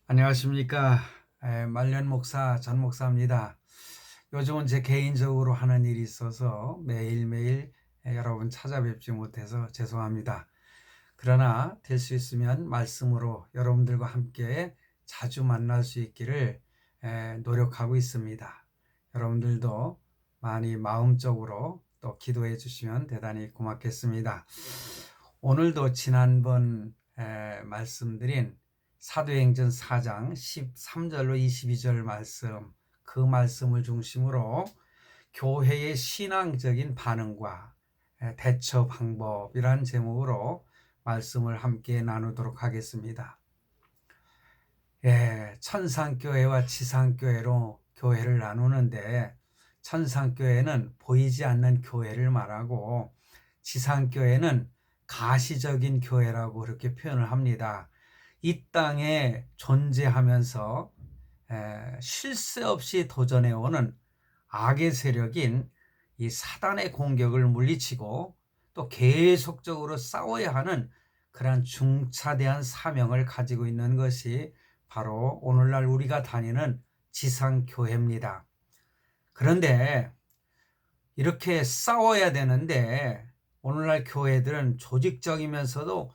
안녕하십니까. 말년 목사 전 목사입니다. 요즘은 제 개인적으로 하는 일이 있어서 매일매일 여러분 찾아뵙지 못해서 죄송합니다. 그러나 될 수 있으면 말씀으로 여러분들과 함께 자주 만날 수 있기를 노력하고 있습니다. 여러분들도 많이 마음적으로 또 기도해 주시면 대단히 고맙겠습니다. 오늘도 지난번 말씀드린 사도행전 4장 13절로 22절 말씀, 그 말씀을 중심으로 교회의 신앙적인 반응과 대처 방법이란 제목으로 말씀을 함께 나누도록 하겠습니다. 천상교회와 지상교회로 교회를 나누는데, 천상교회는 보이지 않는 교회를 말하고 지상교회는 가시적인 교회라고 그렇게 표현을 합니다. 이 땅에 존재하면서 쉴 새 없이 도전해오는 악의 세력인 이 사단의 공격을 물리치고 또 계속적으로 싸워야 하는 그러한 중차대한 사명을 가지고 있는 것이 바로 오늘날 우리가 다니는 지상교회입니다. 그런데 이렇게 싸워야 되는데 오늘날 교회들은 조직적이면서도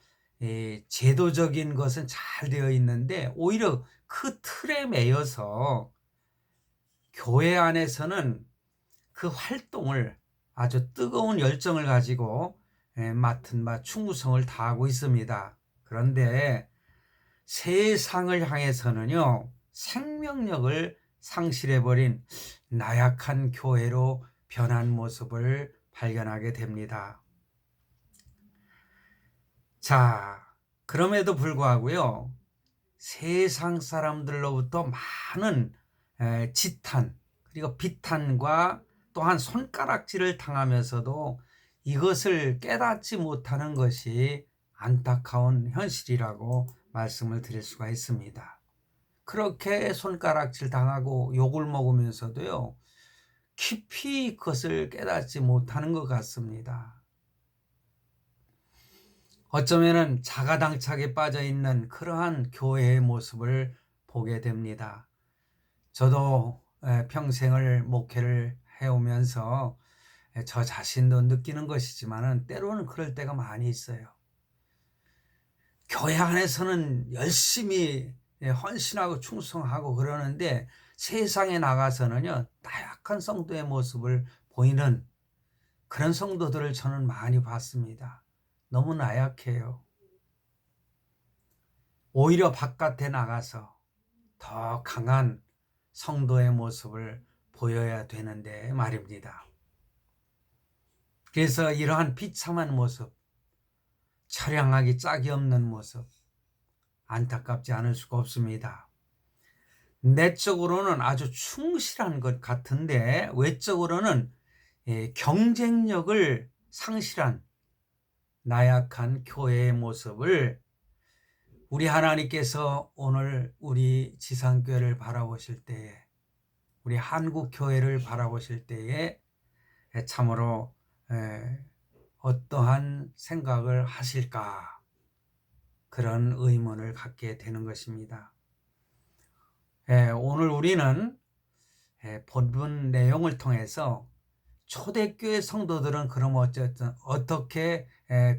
제도적인 것은 잘 되어 있는데 오히려 그 틀에 매여서 교회 안에서는 그 활동을 아주 뜨거운 열정을 가지고 맡은 바 충성을 다하고 있습니다. 그런데 세상을 향해서는요, 생명력을 상실해버린 나약한 교회로 변한 모습을 발견하게 됩니다. 자, 그럼에도 불구하고요, 세상 사람들로부터 많은 지탄, 그리고 비탄과 또한 손가락질을 당하면서도 이것을 깨닫지 못하는 것이 안타까운 현실이라고 말씀을 드릴 수가 있습니다. 그렇게 손가락질 당하고 욕을 먹으면서도요, 깊이 그것을 깨닫지 못하는 것 같습니다. 어쩌면은 자가당착에 빠져 있는 그러한 교회의 모습을 보게 됩니다. 저도 평생을 목회를 해오면서 저 자신도 느끼는 것이지만은 때로는 그럴 때가 많이 있어요. 교회 안에서는 열심히 헌신하고 충성하고 그러는데 세상에 나가서는요, 나약한 성도의 모습을 보이는 그런 성도들을 저는 많이 봤습니다. 너무 나약해요. 오히려 바깥에 나가서 더 강한 성도의 모습을 보여야 되는데 말입니다. 그래서 이러한 비참한 모습, 처량하기 짝이 없는 모습, 안타깝지 않을 수가 없습니다. 내적으로는 아주 충실한 것 같은데 외적으로는 경쟁력을 상실한 나약한 교회의 모습을 우리 하나님께서 오늘 우리 지상교회를 바라보실 때에, 우리 한국교회를 바라보실 때에 참으로 어떠한 생각을 하실까, 그런 의문을 갖게 되는 것입니다. 오늘 우리는 본문 내용을 통해서 초대교회 성도들은 그럼 어쨌든 어떻게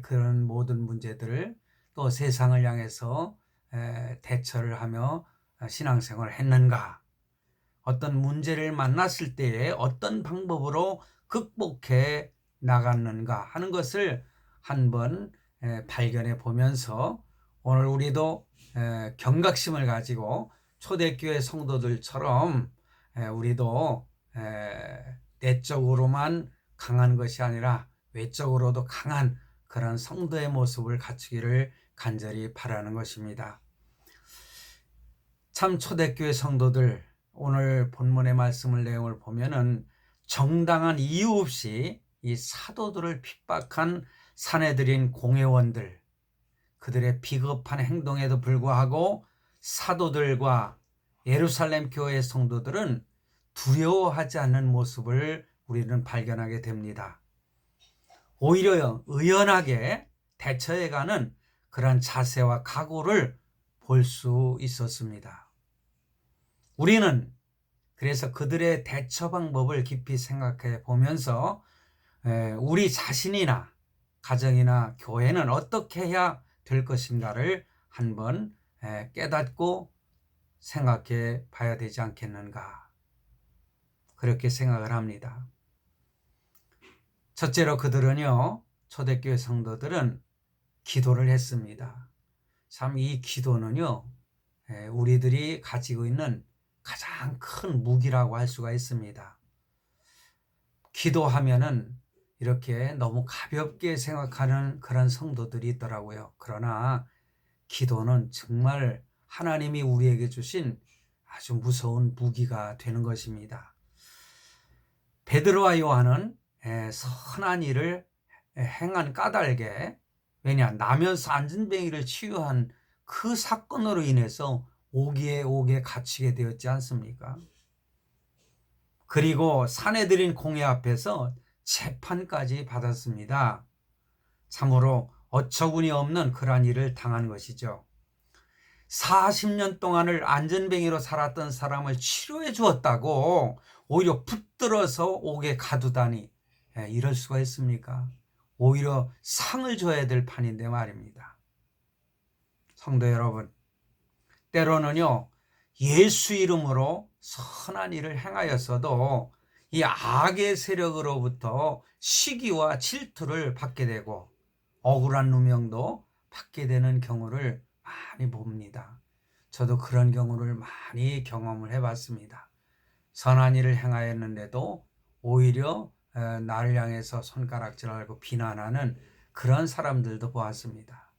그런 모든 문제들을 또 세상을 향해서 대처를 하며 신앙생활을 했는가, 어떤 문제를 만났을 때에 어떤 방법으로 극복해 나갔는가 하는 것을 한번 발견해 보면서 오늘 우리도 경각심을 가지고 초대교회 성도들처럼 우리도 내적으로만 강한 것이 아니라 외적으로도 강한 그런 성도의 모습을 갖추기를 간절히 바라는 것입니다. 참 초대교회 성도들, 오늘 본문의 말씀을 내용을 보면은 정당한 이유 없이 이 사도들을 핍박한 사내들인 공회원들, 그들의 비겁한 행동에도 불구하고 사도들과 예루살렘 교회의 성도들은 두려워하지 않는 모습을 우리는 발견하게 됩니다. 오히려 의연하게 대처해가는 그런 자세와 각오를 볼 수 있었습니다. 우리는 그래서 그들의 대처 방법을 깊이 생각해 보면서 우리 자신이나 가정이나 교회는 어떻게 해야 될 것인가를 한번 깨닫고 생각해 봐야 되지 않겠는가, 그렇게 생각을 합니다. 첫째로 그들은요, 초대교회 성도들은 기도를 했습니다. 참 이 기도는요, 우리들이 가지고 있는 가장 큰 무기라고 할 수가 있습니다. 기도하면은 이렇게 너무 가볍게 생각하는 그런 성도들이 있더라고요. 그러나 기도는 정말 하나님이 우리에게 주신 아주 무서운 무기가 되는 것입니다. 베드로와 요한은 선한 일을 행한 까닭에, 왜냐, 나면서 안전뱅이를 치유한 그 사건으로 인해서 옥에 갇히게 되었지 않습니까? 그리고 사내들인 공회 앞에서 재판까지 받았습니다. 참으로 어처구니 없는 그러한 일을 당한 것이죠. 40년 동안을 안전뱅이로 살았던 사람을 치료해 주었다고 오히려 붙들어서 옥에 가두다니, 이럴 수가 있습니까? 오히려 상을 줘야 될 판인데 말입니다. 성도 여러분, 때로는요, 예수 이름으로 선한 일을 행하였어도 이 악의 세력으로부터 시기와 질투를 받게 되고 억울한 누명도 받게 되는 경우를 많이 봅니다. 저도 그런 경우를 많이 경험을 해봤습니다. 선한 일을 행하였는데도 오히려 나를 향해서 손가락질하고 비난하는 그런 사람들도 보았습니다.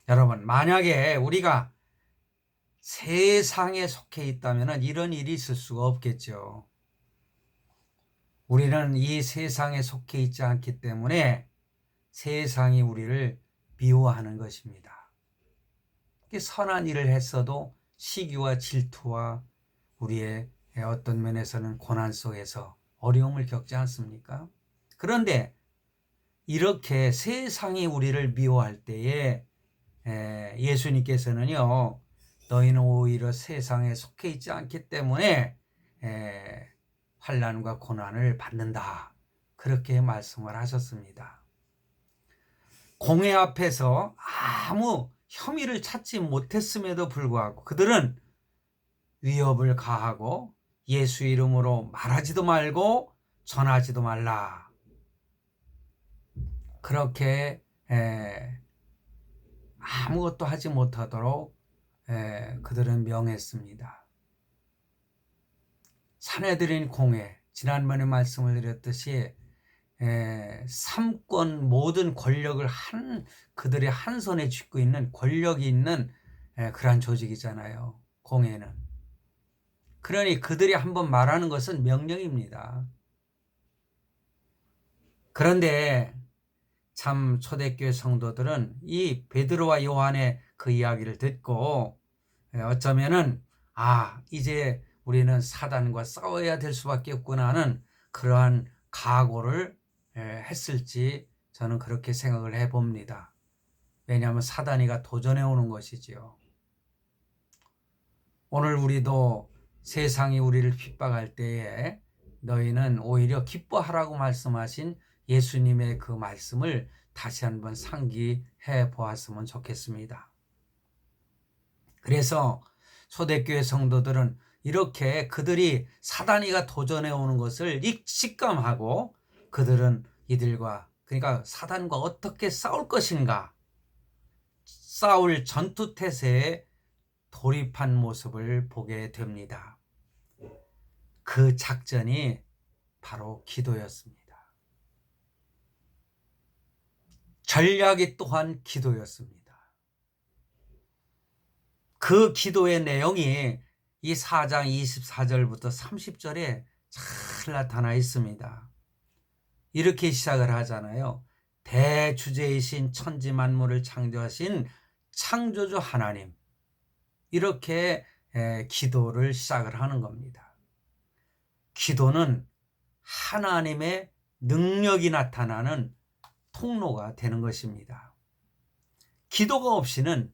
여러분, 만약에 우리가 세상에 속해 있다면 이런 일이 있을 수가 없겠죠. 우리는 이 세상에 속해 있지 않기 때문에 세상이 우리를 미워하는 것입니다. 선한 일을 했어도 시기와 질투와 우리의 어떤 면에서는 고난 속에서 어려움을 겪지 않습니까? 그런데 이렇게 세상이 우리를 미워할 때에 예수님께서는요, 너희는 오히려 세상에 속해 있지 않기 때문에 환난과 고난을 받는다, 그렇게 말씀을 하셨습니다. 공회 앞에서 아무 혐의를 찾지 못했음에도 불구하고 그들은 위협을 가하고 예수 이름으로 말하지도 말고 전하지도 말라, 그렇게 아무것도 하지 못하도록 그들은 명했습니다. 사내들인 공회, 지난번에 말씀을 드렸듯이 삼권 모든 권력을 그들의 한 손에 쥐고 있는 권력이 있는 그러한 조직이잖아요, 공회는. 그러니 그들이 한번 말하는 것은 명령입니다. 그런데 참 초대교회 성도들은 이 베드로와 요한의 그 이야기를 듣고 어쩌면은 이제 우리는 사단과 싸워야 될 수밖에 없구나 하는 그러한 각오를 했을지 저는 그렇게 생각을 해봅니다. 왜냐하면 사단이가 도전해 오는 것이지요. 오늘 우리도 세상이 우리를 핍박할 때에 너희는 오히려 기뻐하라고 말씀하신 예수님의 그 말씀을 다시 한번 상기해 보았으면 좋겠습니다. 그래서 초대교회 성도들은 이렇게 그들이 사단이가 도전해 오는 것을 직감하고 그들은 그러니까 사단과 어떻게 싸울 것인가, 싸울 전투태세에 돌입한 모습을 보게 됩니다. 그 작전이 바로 기도였습니다. 전략이 또한 기도였습니다. 그 기도의 내용이 이 4장 24절부터 30절에 잘 나타나 있습니다. 이렇게 시작을 하잖아요. 대주제이신 천지 만물을 창조하신 창조주 하나님, 이렇게 기도를 시작을 하는 겁니다. 기도는 하나님의 능력이 나타나는 통로가 되는 것입니다. 기도가 없이는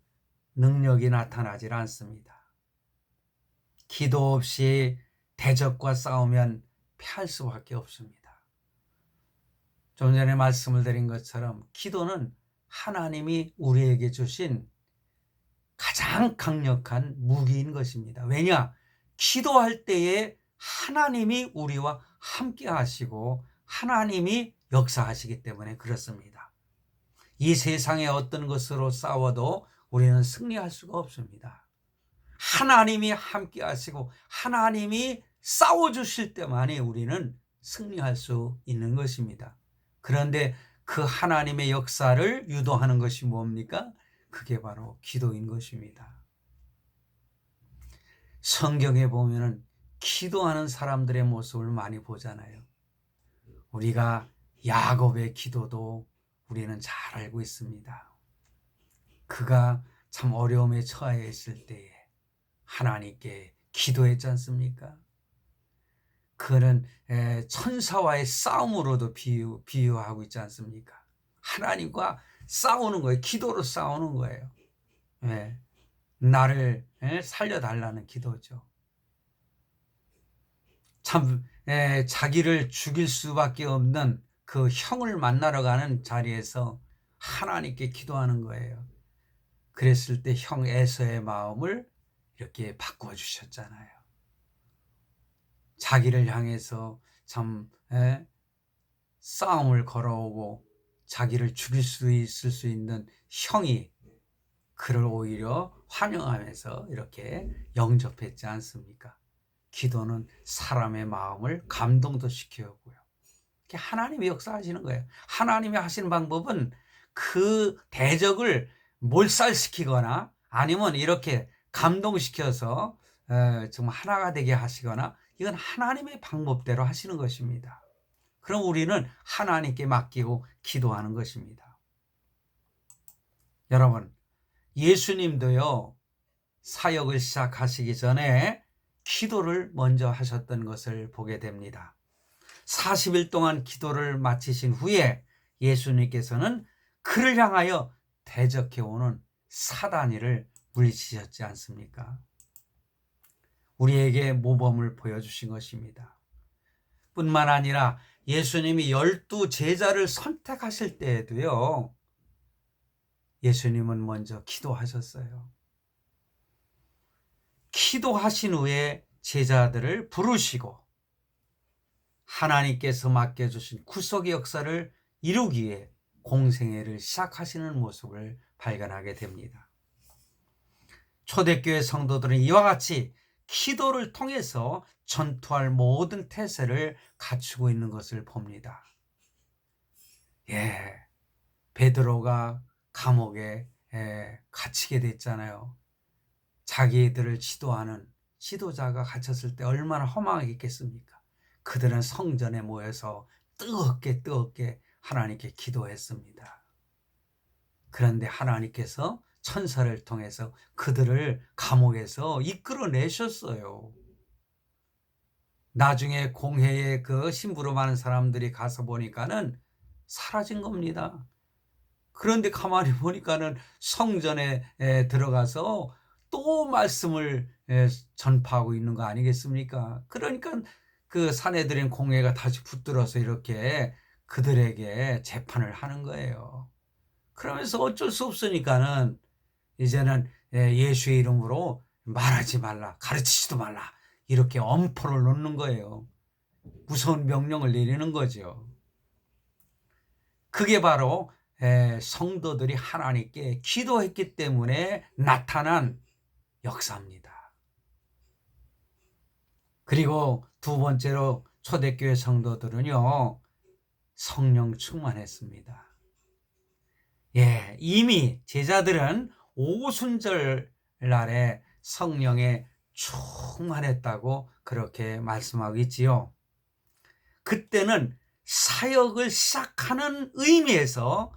능력이 나타나질 않습니다. 기도 없이 대적과 싸우면 패할 수밖에 없습니다. 좀 전에 말씀을 드린 것처럼 기도는 하나님이 우리에게 주신 가장 강력한 무기인 것입니다. 왜냐? 기도할 때에 하나님이 우리와 함께 하시고 하나님이 역사하시기 때문에 그렇습니다. 이 세상의 어떤 것으로 싸워도 우리는 승리할 수가 없습니다. 하나님이 함께 하시고 하나님이 싸워주실 때만이 우리는 승리할 수 있는 것입니다. 그런데 그 하나님의 역사를 유도하는 것이 뭡니까? 그게 바로 기도인 것입니다. 성경에 보면은 기도하는 사람들의 모습을 많이 보잖아요. 우리가 야곱의 기도도 우리는 잘 알고 있습니다. 그가 참 어려움에 처해 있을 때에 하나님께 기도했지 않습니까? 그는 천사와의 싸움으로도 비유하고 있지 않습니까? 하나님과 싸우는 거예요. 기도로 싸우는 거예요. 나를 살려달라는 기도죠. 참 자기를 죽일 수밖에 없는 그 형을 만나러 가는 자리에서 하나님께 기도하는 거예요. 그랬을 때 형 에서의 마음을 이렇게 바꿔주셨잖아요. 자기를 향해서 참 싸움을 걸어오고 자기를 죽일 수 있을 수 있는 형이 그를 오히려 환영하면서 이렇게 영접했지 않습니까? 기도는 사람의 마음을 감동도 시켜오고요. 하나님이 역사하시는 거예요. 하나님이 하시는 방법은 그 대적을 몰살시키거나 아니면 이렇게 감동시켜서 정말 하나가 되게 하시거나 이건 하나님의 방법대로 하시는 것입니다. 그럼 우리는 하나님께 맡기고 기도하는 것입니다. 여러분, 예수님도요, 사역을 시작하시기 전에 기도를 먼저 하셨던 것을 보게 됩니다. 40일 동안 기도를 마치신 후에 예수님께서는 그를 향하여 대적해오는 사단이를 물리치셨지 않습니까? 우리에게 모범을 보여주신 것입니다. 뿐만 아니라 예수님이 12 제자를 선택하실 때에도요, 예수님은 먼저 기도하셨어요. 기도하신 후에 제자들을 부르시고 하나님께서 맡겨주신 구속의 역사를 이루기 위해 공생애를 시작하시는 모습을 발견하게 됩니다. 초대교회 성도들은 이와 같이 기도를 통해서 전투할 모든 태세를 갖추고 있는 것을 봅니다. 베드로가 감옥에 갇히게 됐잖아요. 자기들을 지도하는 지도자가 갇혔을 때 얼마나 허망했겠습니까? 그들은 성전에 모여서 뜨겁게 하나님께 기도했습니다. 그런데 하나님께서 천사를 통해서 그들을 감옥에서 이끌어내셨어요. 나중에 공회에 그 심부름 하는 사람들이 가서 보니까는 사라진 겁니다. 그런데 가만히 보니까는 성전에 들어가서 또 말씀을 전파하고 있는 거 아니겠습니까? 그러니까 그 사내들인 공회가 다시 붙들어서 이렇게 그들에게 재판을 하는 거예요. 그러면서 어쩔 수 없으니까는 이제는 예수의 이름으로 말하지 말라, 가르치지도 말라, 이렇게 엄포를 놓는 거예요. 무서운 명령을 내리는 거죠. 그게 바로 성도들이 하나님께 기도했기 때문에 나타난 역사입니다. 그리고 두 번째로 초대교회 성도들은요, 성령 충만했습니다. 이미 제자들은 오순절 날에 성령에 충만했다고 그렇게 말씀하고 있지요. 그때는 사역을 시작하는 의미에서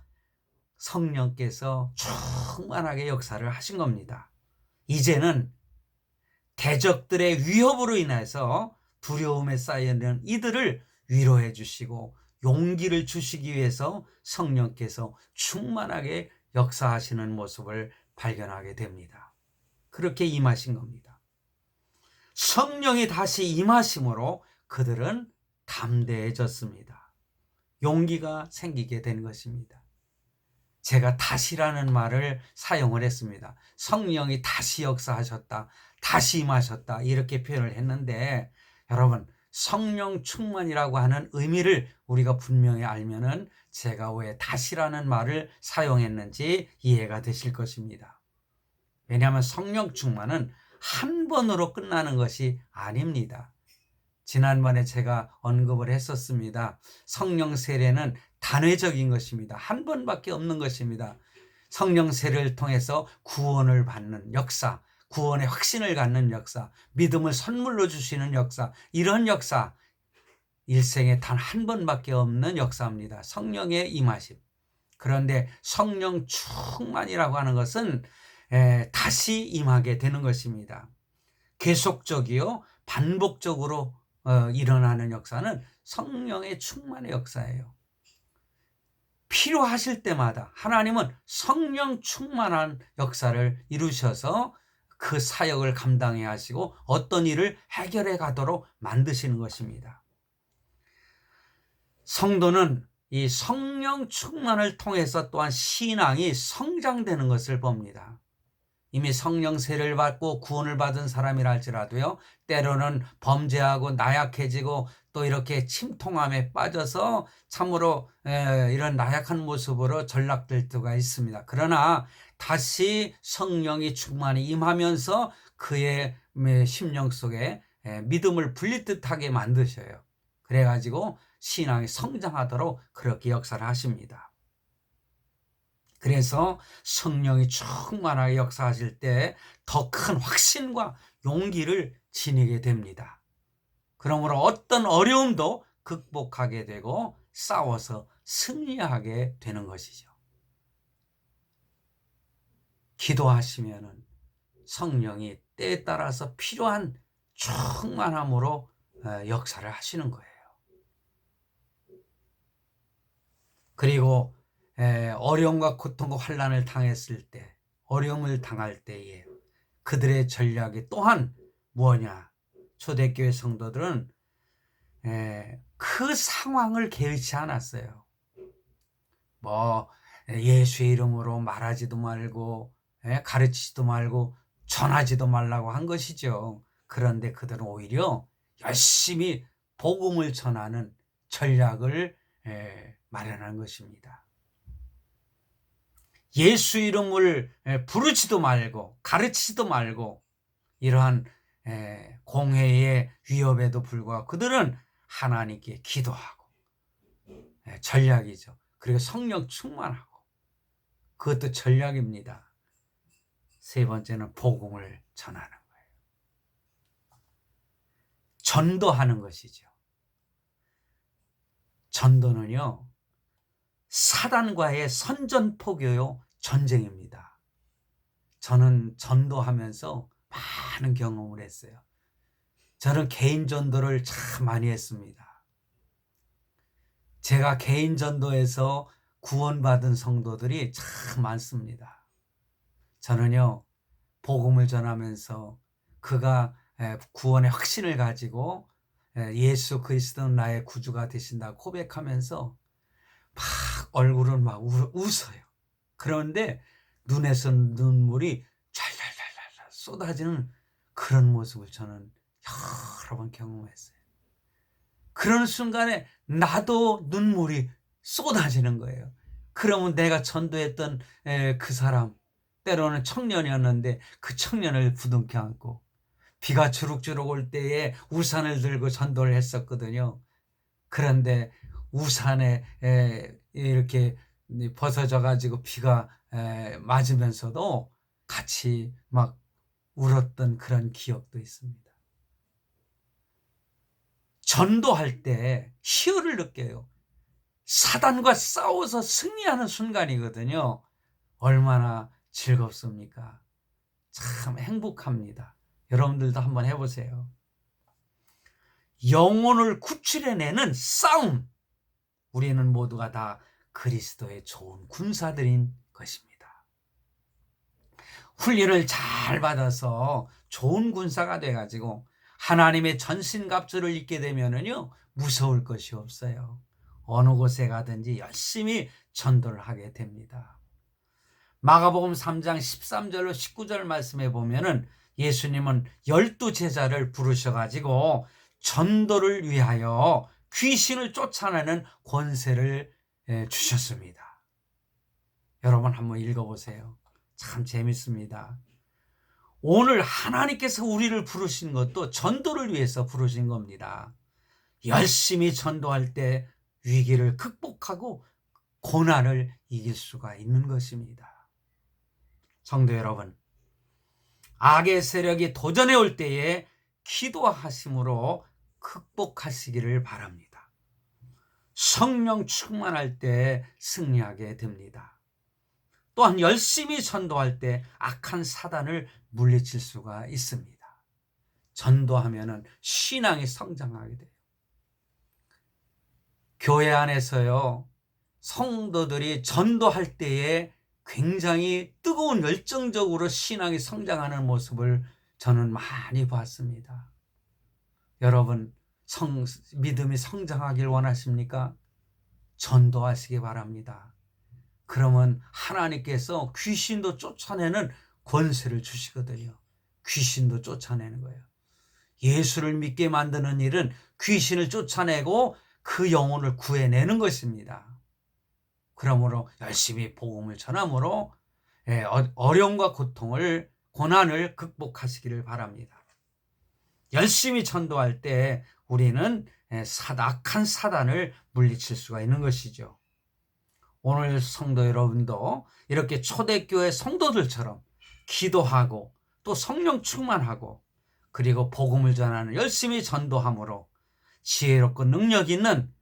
성령께서 충만하게 역사를 하신 겁니다. 이제는 대적들의 위협으로 인해서 두려움에 쌓여있는 이들을 위로해 주시고 용기를 주시기 위해서 성령께서 충만하게 역사하시는 모습을 발견하게 됩니다. 그렇게 임하신 겁니다. 성령이 다시 임하심으로 그들은 담대해졌습니다. 용기가 생기게 된 것입니다. 제가 다시라는 말을 사용을 했습니다. 성령이 다시 역사하셨다, 다시 임하셨다 이렇게 표현을 했는데, 여러분 성령 충만이라고 하는 의미를 우리가 분명히 알면은 제가 왜 다시라는 말을 사용했는지 이해가 되실 것입니다. 왜냐하면 성령 충만은 한 번으로 끝나는 것이 아닙니다. 지난번에 제가 언급을 했었습니다. 성령 세례는 단회적인 것입니다. 한 번밖에 없는 것입니다. 성령 세례를 통해서 구원을 받는 역사, 구원의 확신을 갖는 역사, 믿음을 선물로 주시는 역사, 이런 역사, 일생에 단 한 번밖에 없는 역사입니다. 성령의 임하심. 그런데 성령 충만이라고 하는 것은 다시 임하게 되는 것입니다. 계속적이요, 반복적으로 일어나는 역사는 성령의 충만의 역사예요. 필요하실 때마다 하나님은 성령 충만한 역사를 이루셔서 그 사역을 감당해 하시고 어떤 일을 해결해 가도록 만드시는 것입니다. 성도는 이 성령 충만을 통해서 또한 신앙이 성장되는 것을 봅니다. 이미 성령 세례를 받고 구원을 받은 사람이라 할지라도요, 때로는 범죄하고 나약해지고 또 이렇게 침통함에 빠져서 참으로 이런 나약한 모습으로 전락될 때가 있습니다. 그러나 다시 성령이 충만히 임하면서 그의 심령 속에 믿음을 불릿듯하게 만드셔요. 그래가지고 신앙이 성장하도록 그렇게 역사를 하십니다. 그래서 성령이 충만하게 역사하실 때 더 큰 확신과 용기를 지니게 됩니다. 그러므로 어떤 어려움도 극복하게 되고 싸워서 승리하게 되는 것이죠. 기도하시면은 성령이 때에 따라서 필요한 충만함으로 역사를 하시는 거예요. 그리고 어려움과 고통과 환난을 당했을 때, 어려움을 당할 때에 그들의 전략이 또한 뭐냐? 초대교회 성도들은 그 상황을 개의치 않았어요. 뭐 예수의 이름으로 말하지도 말고 가르치지도 말고 전하지도 말라고 한 것이죠. 그런데 그들은 오히려 열심히 복음을 전하는 전략을 마련한 것입니다. 예수 이름을 부르지도 말고 가르치지도 말고 이러한 공회의 위협에도 불구하고 그들은 하나님께 기도하고 전략이죠. 그리고 성령 충만하고 그것도 전략입니다. 세 번째는 복음을 전하는 거예요. 전도하는 것이죠. 전도는요, 사단과의 선전포고요, 전쟁입니다. 저는 전도하면서 많은 경험을 했어요. 저는 개인 전도를 참 많이 했습니다. 제가 개인 전도에서 구원받은 성도들이 참 많습니다. 저는요, 복음을 전하면서 그가 구원의 확신을 가지고 예수 그리스도는 나의 구주가 되신다고 고백하면서 막 얼굴은 막 웃어요. 그런데 눈에서 눈물이 촤랄랄랄 쏟아지는 그런 모습을 저는 여러 번 경험했어요. 그런 순간에 나도 눈물이 쏟아지는 거예요. 그러면 내가 전도했던 그 사람, 때로는 청년이었는데 그 청년을 부둥켜 안고 비가 주룩주룩 올 때에 우산을 들고 전도를 했었거든요. 그런데 우산에 이렇게 벗어져 가지고 비가 맞으면서도 같이 막 울었던 그런 기억도 있습니다. 전도할 때 희열을 느껴요. 사단과 싸워서 승리하는 순간이거든요. 얼마나 즐겁습니까? 참 행복합니다. 여러분들도 한번 해보세요. 영혼을 구출해내는 싸움. 우리는 모두가 다 그리스도의 좋은 군사들인 것입니다. 훈련을 잘 받아서 좋은 군사가 돼가지고 하나님의 전신갑주를 입게 되면은요, 무서울 것이 없어요. 어느 곳에 가든지 열심히 전도를 하게 됩니다. 마가복음 3장 13절로 19절 말씀에 보면은 예수님은 12제자를 부르셔가지고 전도를 위하여 귀신을 쫓아내는 권세를 주셨습니다. 여러분 한번 읽어보세요. 참 재밌습니다. 오늘 하나님께서 우리를 부르신 것도 전도를 위해서 부르신 겁니다. 열심히 전도할 때 위기를 극복하고 고난을 이길 수가 있는 것입니다. 성도 여러분, 악의 세력이 도전해 올 때에 기도하심으로 극복하시기를 바랍니다. 성령 충만할 때 승리하게 됩니다. 또한 열심히 전도할 때 악한 사단을 물리칠 수가 있습니다. 전도하면은 신앙이 성장하게 돼요. 교회 안에서요, 성도들이 전도할 때에 굉장히 뜨거운 열정적으로 신앙이 성장하는 모습을 저는 많이 봤습니다. 여러분, 믿음이 성장하길 원하십니까? 전도하시기 바랍니다. 그러면 하나님께서 귀신도 쫓아내는 권세를 주시거든요. 귀신도 쫓아내는 거예요. 예수를 믿게 만드는 일은 귀신을 쫓아내고 그 영혼을 구해내는 것입니다. 그러므로 열심히 복음을 전함으로 어려움과 고난을 극복하시기를 바랍니다. 열심히 전도할 때 우리는 악한 사단을 물리칠 수가 있는 것이죠. 오늘 성도 여러분도 이렇게 초대교회 성도들처럼 기도하고 또 성령 충만하고 그리고 복음을 전하는 열심히 전도함으로 지혜롭고 능력 있는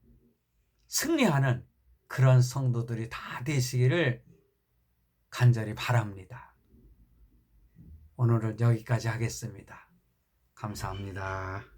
승리하는 그런 성도들이 다 되시기를 간절히 바랍니다. 오늘은 여기까지 하겠습니다. 감사합니다.